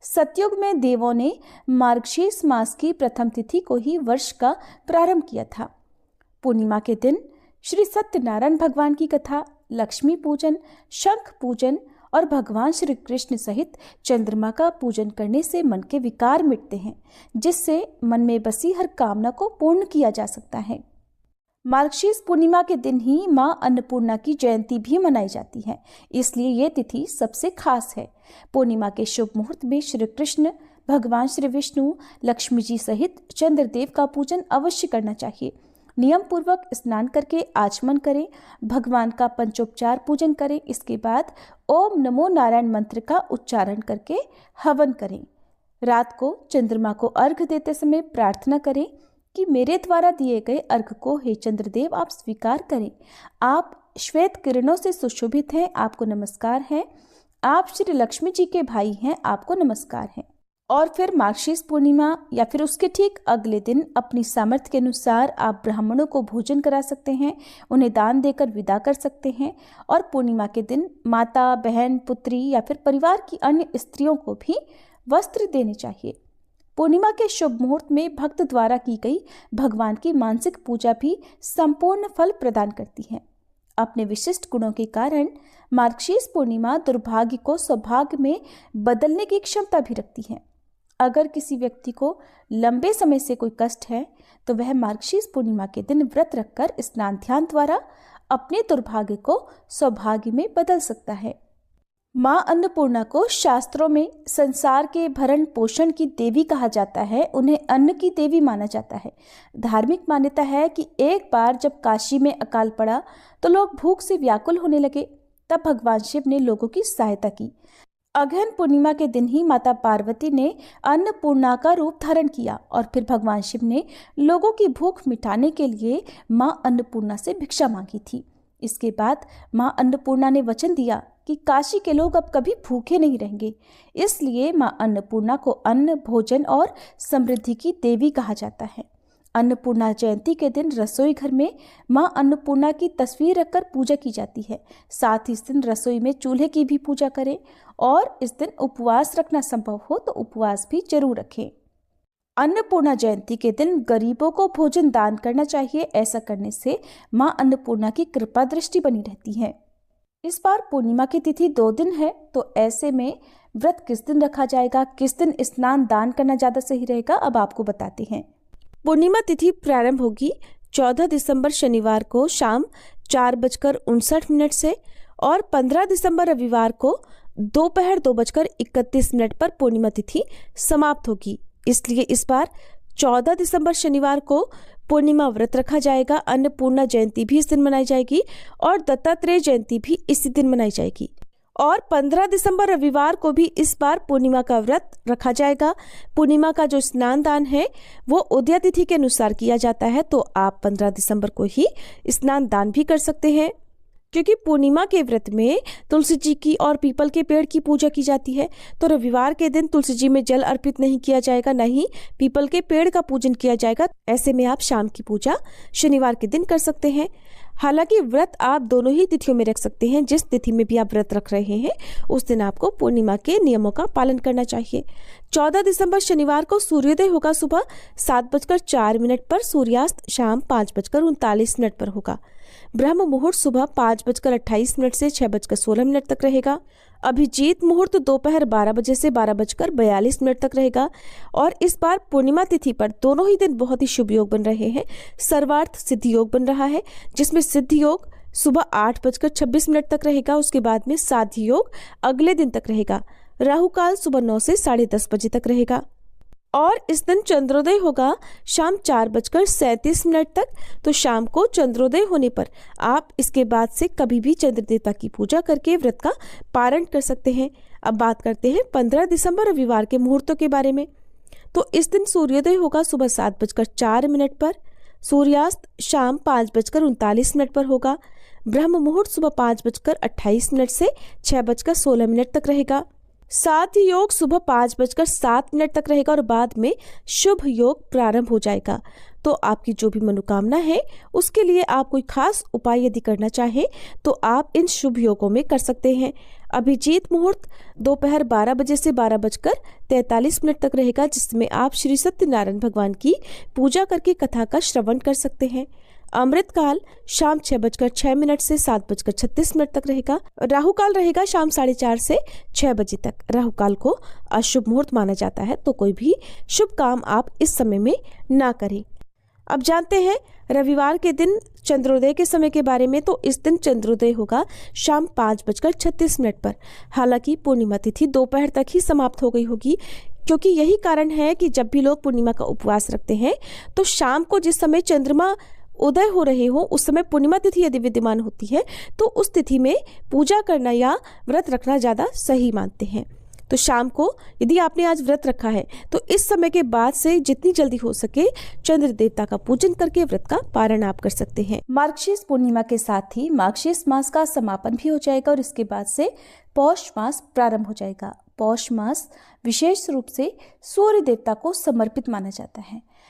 सतयुग में देवों ने मार्गशीर्ष मास की प्रथम तिथि को ही वर्ष का प्रारंभ किया था। पूर्णिमा के दिन श्री सत्यनारायण भगवान की कथा, लक्ष्मी पूजन, शंख पूजन और भगवान श्री कृष्ण सहित चंद्रमा का पूजन करने से मन के विकार मिटते हैं, जिससे मन में बसी हर कामना को पूर्ण किया जा सकता है। मार्गशीर्ष पूर्णिमा के दिन ही मां अन्नपूर्णा की जयंती भी मनाई जाती है, इसलिए ये तिथि सबसे खास है। पूर्णिमा के शुभ मुहूर्त में श्री कृष्ण, भगवान श्री विष्णु, लक्ष्मी जी सहित चंद्रदेव का पूजन अवश्य करना चाहिए। नियम पूर्वक स्नान करके आचमन करें, भगवान का पंचोपचार पूजन करें। इसके बाद ओम नमो नारायण मंत्र का उच्चारण करके हवन करें। रात को चंद्रमा को अर्घ देते समय प्रार्थना करें कि मेरे द्वारा दिए गए अर्घ को हे चंद्रदेव आप स्वीकार करें। आप श्वेत किरणों से सुशोभित हैं, आपको नमस्कार है। आप श्री लक्ष्मी जी के भाई हैं, आपको नमस्कार है। और फिर मार्गशीर्ष पूर्णिमा या फिर उसके ठीक अगले दिन अपनी सामर्थ्य के अनुसार आप ब्राह्मणों को भोजन करा सकते हैं, उन्हें दान देकर विदा कर सकते हैं। और पूर्णिमा के दिन माता, बहन, पुत्री या फिर परिवार की अन्य स्त्रियों को भी वस्त्र देने चाहिए। पूर्णिमा के शुभ मुहूर्त में भक्त द्वारा की गई भगवान की मानसिक पूजा भी संपूर्ण फल प्रदान करती है। अपने विशिष्ट गुणों के कारण मार्गशीर्ष पूर्णिमा दुर्भाग्य को सौभाग्य में बदलने की क्षमता भी रखती है। अगर किसी व्यक्ति को लंबे समय से कोई कष्ट है तो वह मार्गशीर्ष पूर्णिमा के दिन व्रत रखकर स्नान ध्यान द्वारा अपने दुर्भाग्य को सौभाग्य में बदल सकता है। मां अन्नपूर्णा को शास्त्रों में संसार के भरण पोषण की देवी कहा जाता है, उन्हें अन्न की देवी माना जाता है। धार्मिक मान्यता है कि एक बार जब काशी में अकाल पड़ा तो लोग भूख से व्याकुल होने लगे, तब भगवान शिव ने लोगों की सहायता की। अगहन पूर्णिमा के दिन ही माता पार्वती ने अन्नपूर्णा का रूप धारण किया और फिर भगवान शिव ने लोगों की भूख मिटाने के लिए मां अन्नपूर्णा से भिक्षा मांगी थी। इसके बाद मां अन्नपूर्णा ने वचन दिया कि काशी के लोग अब कभी भूखे नहीं रहेंगे, इसलिए मां अन्नपूर्णा को अन्न, भोजन और समृद्धि की देवी कहा जाता है। अन्नपूर्णा जयंती के दिन रसोई घर में मां अन्नपूर्णा की तस्वीर रखकर पूजा की जाती है। साथ ही इस दिन रसोई में चूल्हे की भी पूजा करें और इस दिन उपवास रखना संभव हो तो उपवास भी जरूर रखें। अन्नपूर्णा जयंती के दिन गरीबों को भोजन दान करना चाहिए। ऐसा करने से मां अन्नपूर्णा की कृपा दृष्टि बनी रहती है। इस बार पूर्णिमा की तिथि 2 दिन है, तो ऐसे में व्रत किस दिन रखा जाएगा, किस दिन स्नान दान करना ज्यादा सही रहेगा, अब आपको बताते हैं। पूर्णिमा तिथि प्रारंभ होगी 14 दिसंबर शनिवार को शाम 4:59 से और 15 दिसंबर रविवार को दोपहर 2:31 पर पूर्णिमा तिथि समाप्त होगी। इसलिए इस बार 14 दिसंबर शनिवार को पूर्णिमा व्रत रखा जाएगा। अन्नपूर्णा जयंती भी इस दिन मनाई जाएगी और दत्तात्रेय जयंती भी इसी दिन मनाई जाएगी। और 15 दिसंबर रविवार को भी इस बार पूर्णिमा का व्रत रखा जाएगा। पूर्णिमा का जो स्नान दान है वो उदया तिथि के अनुसार किया जाता है, तो आप 15 दिसंबर को ही स्नान दान भी कर सकते हैं, क्योंकि पूर्णिमा के व्रत में तुलसी जी की और पीपल के पेड़ की पूजा की जाती है। तो रविवार के दिन तुलसी जी में जल अर्पित नहीं किया जाएगा, न ही पीपल के पेड़ का पूजन किया जाएगा। ऐसे में आप शाम की पूजा शनिवार के दिन कर सकते हैं। हालांकि व्रत आप दोनों ही तिथियों में रख सकते हैं। जिस तिथि में भी आप व्रत रख रहे हैं उस दिन आपको पूर्णिमा के नियमों का पालन करना चाहिए। 14 दिसंबर शनिवार को सूर्योदय होगा सुबह 7:04 पर, सूर्यास्त शाम 5:39 पर होगा। ब्रह्म मुहूर्त सुबह 5:28 से 6:16 तक रहेगा। अभिजीत मुहूर्त दोपहर 12 बजे से 12:42 तक रहेगा। और इस बार पूर्णिमा तिथि पर दोनों ही दिन बहुत ही शुभ योग बन रहे हैं। सर्वार्थ सिद्धि योग बन रहा है, जिसमें सिद्धि योग सुबह 8:26 तक रहेगा। उसके बाद में साध्य योग अगले दिन तक रहेगा। राहु काल सुबह 9 से 10:30 बजे तक रहेगा। और इस दिन चंद्रोदय होगा शाम 4:37 तक। तो शाम को चंद्रोदय होने पर आप इसके बाद से कभी भी चंद्र देवता की पूजा करके व्रत का पारण कर सकते हैं। अब बात करते हैं 15 दिसंबर रविवार के मुहूर्तों के बारे में। तो इस दिन सूर्योदय होगा सुबह 7:04 पर, सूर्यास्त शाम 5:39 पर होगा। ब्रह्म मुहूर्त सुबह 5:28 से 6:16 तक रहेगा। साथ ही योग सुबह 5:07 तक रहेगा और बाद में शुभ योग प्रारंभ हो जाएगा। तो आपकी जो भी मनोकामना है उसके लिए आप कोई खास उपाय यदि करना चाहें तो आप इन शुभ योगों में कर सकते हैं। अभिजीत मुहूर्त दोपहर 12 बजे से 12:43 तक रहेगा, जिसमें आप श्री सत्यनारायण भगवान की पूजा करके कथा का श्रवण कर सकते हैं। अमृत काल शाम 6:06 से 7:36 तक रहेगा। राहु काल रहेगा शाम 4:30 से 6 बजे तक। राहु काल को अशुभ मुहूर्त माना जाता है, तो कोई भी शुभ काम आप इस समय में ना करें। अब जानते हैं रविवार के दिन चंद्रोदय के समय के बारे में। तो इस दिन चंद्रोदय होगा शाम 5:36 पर। हालांकि पूर्णिमा तिथि दोपहर तक ही समाप्त हो गई होगी, क्योंकि यही कारण है कि जब भी लोग पूर्णिमा का उपवास रखते हैं तो शाम को जिस समय चंद्रमा उदय हो रहे हो उस समय पूर्णिमा तिथि यदि विद्यमान होती है तो उस तिथि में पूजा करना या व्रत रखना ज़्यादा सही मानते हैं। तो शाम को यदि आपने आज व्रत रखा है तो इस समय के बाद से जितनी जल्दी हो सके चंद्र देवता का पूजन करके व्रत का पारण आप कर सकते हैं। मार्गशीर्ष पूर्णिमा के साथ ही मार्गशीर्ष मास का समापन भी हो जाएगा और इसके बाद से पौष मास प्रारंभ हो जाएगा। पौष मास विशेष रूप से सूर्य देवता को समर्पित माना जाता है।